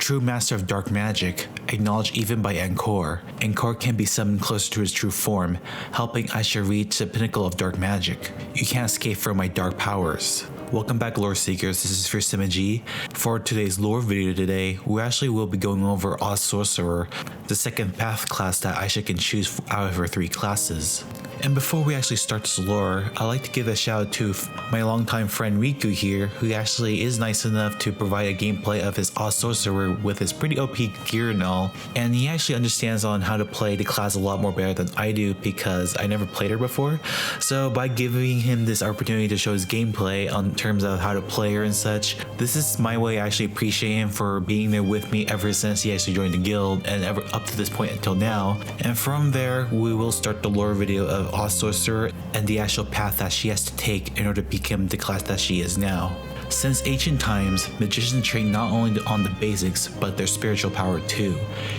true master of dark magic, acknowledged even by Encore. Encore can be summoned closer to his true form, helping Aisha reach the pinnacle of dark magic. You can't escape from my dark powers. Welcome back, lore seekers. This is G. For today's lore video today, we actually will be going over Oz Sorcerer, the second path class that Aisha can choose out of her 3 classes. And before we actually start this lore, I'd like to give a shout out to my longtime friend Riku here, who actually is nice enough to provide a gameplay of his Oz Sorcerer with his pretty OP gear and all. And he actually understands on how to play the class a lot more better than I do because I never played her before. So by giving him this opportunity to show his gameplay on terms of how to play her and such, this is my way I actually appreciate him for being there with me ever since he actually joined the guild and ever up to this point until now. And from there, we will start the lore video of Oz Sorcerer and the actual path that she has to take in order to become the class that she is now. Since ancient times, magicians train not only on the basics, but their spiritual power too.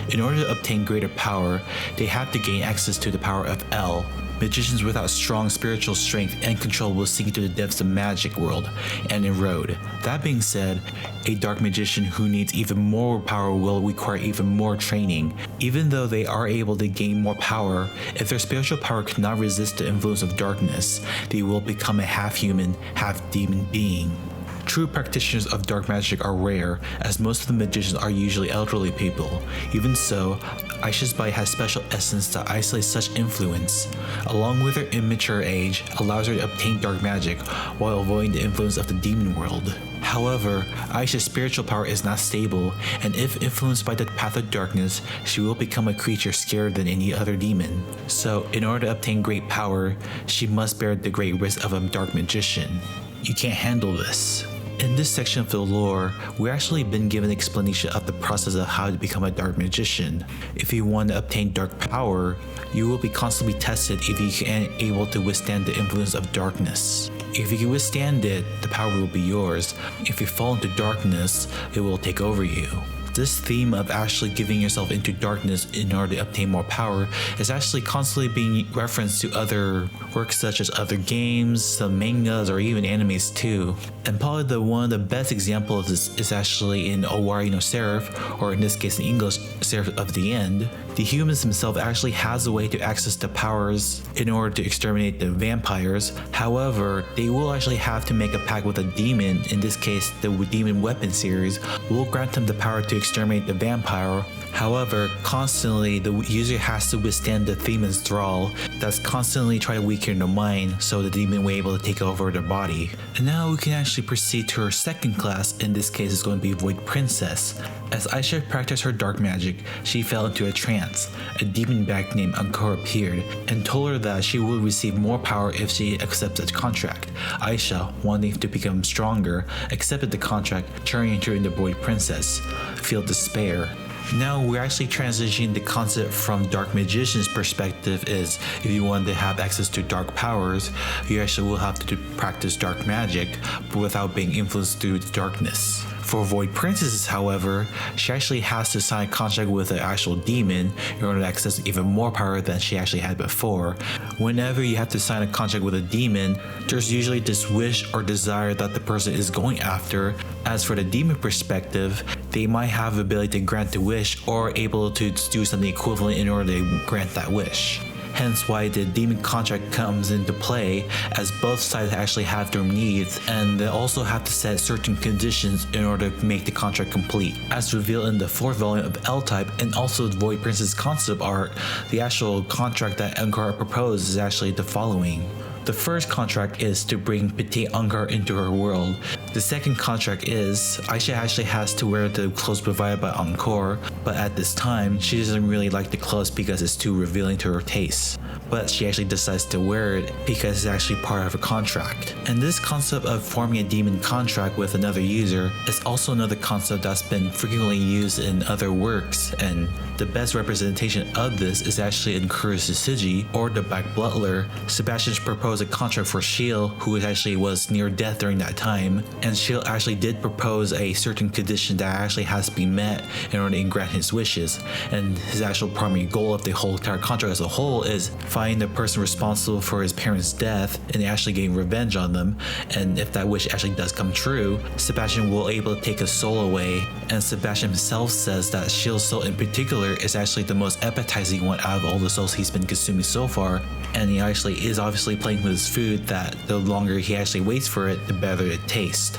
In order to obtain greater power, they have to gain access to the power of El. Magicians without strong spiritual strength and control will sink into the depths of the magic world and erode. That being said, a dark magician who needs even more power will require even more training. Even though they are able to gain more power, if their spiritual power cannot resist the influence of darkness, they will become a half-human, half-demon being. True practitioners of dark magic are rare, as most of the magicians are usually elderly people. Even so, Aisha's bite has special essence to isolate such influence. Along with her immature age, allows her to obtain dark magic while avoiding the influence of the demon world. However, Aisha's spiritual power is not stable, and if influenced by the path of darkness, she will become a creature scarier than any other demon. So, in order to obtain great power, she must bear the great risk of a dark magician. You can't handle this. In this section of the lore, we've actually been given an explanation of the process of how to become a dark magician. If you want to obtain dark power, you will be constantly tested if you can able to withstand the influence of darkness. If you can withstand it, the power will be yours. If you fall into darkness, it will take over you. This theme of actually giving yourself into darkness in order to obtain more power is actually constantly being referenced to other works such as other games, some mangas, or even animes too. And probably one of the best examples of this is actually in Owari no Seraph, or in this case in English, Seraph of the End. The humans themselves actually has a way to access the powers in order to exterminate the vampires. However, they will actually have to make a pact with a demon, in this case the demon weapon series, will grant them the power to exterminate the vampire. However, constantly the user has to withstand the demon's thrall that's constantly trying to weaken their mind so the demon will be able to take over their body. And now we can actually proceed to her second class. In this case is going to be Void Princess. As Aisha practiced her dark magic, she fell into a trance. A demon bag named Encore appeared and told her that she would receive more power if she accepts a contract. Aisha, wanting to become stronger, accepted the contract, turning her into Void Princess. Feel despair. Now we're actually transitioning the concept from dark magician's perspective is if you want to have access to dark powers, you actually will have to practice dark magic but without being influenced through the darkness. For Void Princesses, however, she actually has to sign a contract with an actual demon in order to access even more power than she actually had before. Whenever you have to sign a contract with a demon, there's usually this wish or desire that the person is going after. As for the demon perspective, they might have the ability to grant the wish or able to do something equivalent in order to grant that wish. Hence why the demon contract comes into play, as both sides actually have their needs and they also have to set certain conditions in order to make the contract complete. As revealed in the 4th volume of L-Type and also the Void Princess concept art, the actual contract that Encore proposed is actually the following. The first contract is to bring Petite Encore into her world. The second contract is Aisha actually has to wear the clothes provided by Encore, but at this time she doesn't really like the clothes because it's too revealing to her taste. But she actually decides to wear it because it's actually part of her contract. And this concept of forming a demon contract with another user is also another concept that's been frequently used in other works, and the best representation of this is actually in Kuro's Siji or the Black Butler. Sebastian's proposed a contract for Shield, who actually was near death during that time, and Shield actually did propose a certain condition that actually has to be met in order to grant his wishes. And his actual primary goal of the whole entire contract as a whole is find the person responsible for his parents' death and actually getting revenge on them, and if that wish actually does come true, Sebastian will able to take his soul away, and Sebastian himself says that Shield's soul in particular is actually the most appetizing one out of all the souls he's been consuming so far, and he actually is obviously playing with his food that the longer he actually waits for it, the better it tastes.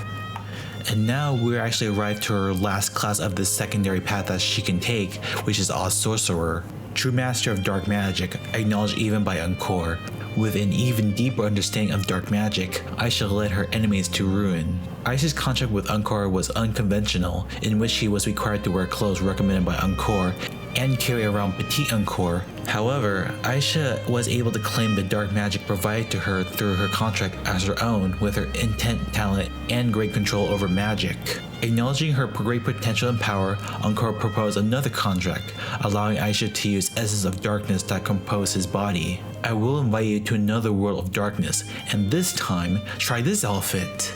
And now we're actually arrived to her last class of this secondary path that she can take, which is Oz Sorcerer. True master of dark magic, acknowledged even by Encore. With an even deeper understanding of dark magic, Aisha led her enemies to ruin. Aisha's contract with Encore was unconventional, in which she was required to wear clothes recommended by Encore and carry around petite Encore. However, Aisha was able to claim the dark magic provided to her through her contract as her own with her intent, talent, and great control over magic. Acknowledging her great potential and power, Encore proposed another contract, allowing Aisha to use essence of darkness that compose his body. I will invite you to another world of darkness, and this time, try this outfit.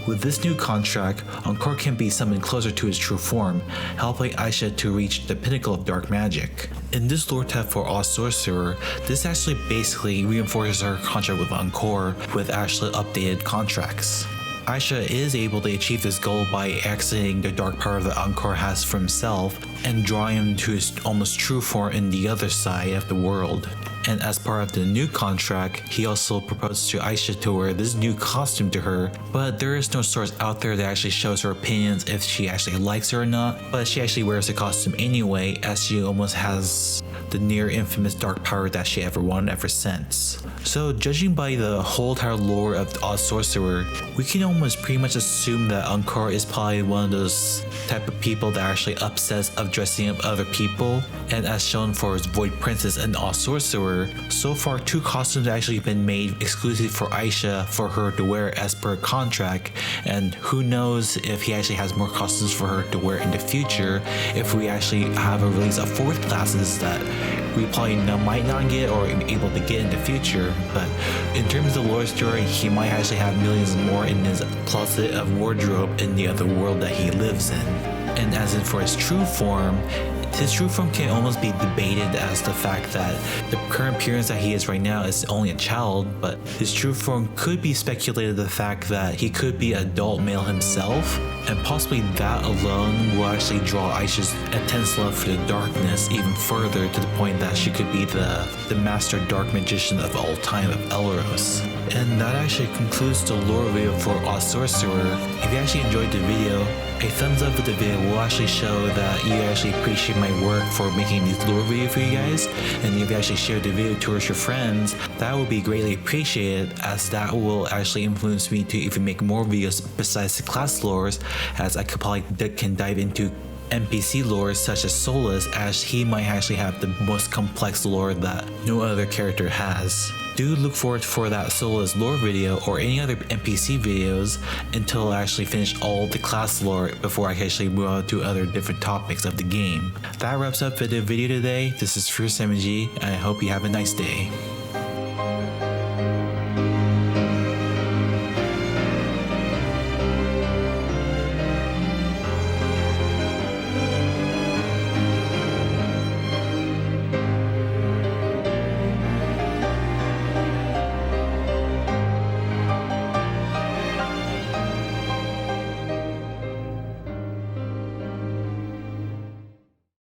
With this new contract, Encore can be summoned closer to his true form, helping Aisha to reach the pinnacle of dark magic. In this lore tab for Oz Sorcerer, this actually basically reinforces her contract with Encore with actually updated contracts. Aisha is able to achieve this goal by accessing the dark power that Encore has for himself and drawing him to his almost true form in the other side of the world. And as part of the new contract, he also proposed to Aisha to wear this new costume to her, but there is no source out there that actually shows her opinions if she actually likes her or not, but she actually wears the costume anyway, as she almost has the near infamous dark power that she ever wanted ever since. So judging by the whole entire lore of Oz Sorcerer, we can almost pretty much assume that Encore is probably one of those type of people that are actually obsessed of dressing up other people, and as shown for his Void Princess and Oz Sorcerer, so far 2 costumes have actually been made exclusively for Aisha for her to wear as per contract, and who knows if he actually has more costumes for her to wear in the future if we actually have a release of 4th classes that we probably might not get or be able to get in the future. But in terms of the lore story, he might actually have millions more in his closet of wardrobe in the other world that he lives in. And as in for his true form can almost be debated as the fact that the current appearance that he is right now is only a child, but his true form could be speculated the fact that he could be adult male himself, and possibly that alone will actually draw Aisha's intense love for the darkness even further to the point that she could be the master dark magician of all time of Elros. And that actually concludes the lore video for Oz Sorcerer. If you actually enjoyed the video, a thumbs up with the video will actually show that you actually appreciate my work for making these lore videos for you guys, and if you actually share the video towards your friends, that will be greatly appreciated, as that will actually influence me to even make more videos besides the class lores, as I could probably can dive into NPC lore such as Solus, as he might actually have the most complex lore that no other character has. Do look forward for that Solus lore video or any other NPC videos until I actually finish all the class lore before I can actually move on to other different topics of the game. That wraps up the video today. This is Fierce MG, and I hope you have a nice day.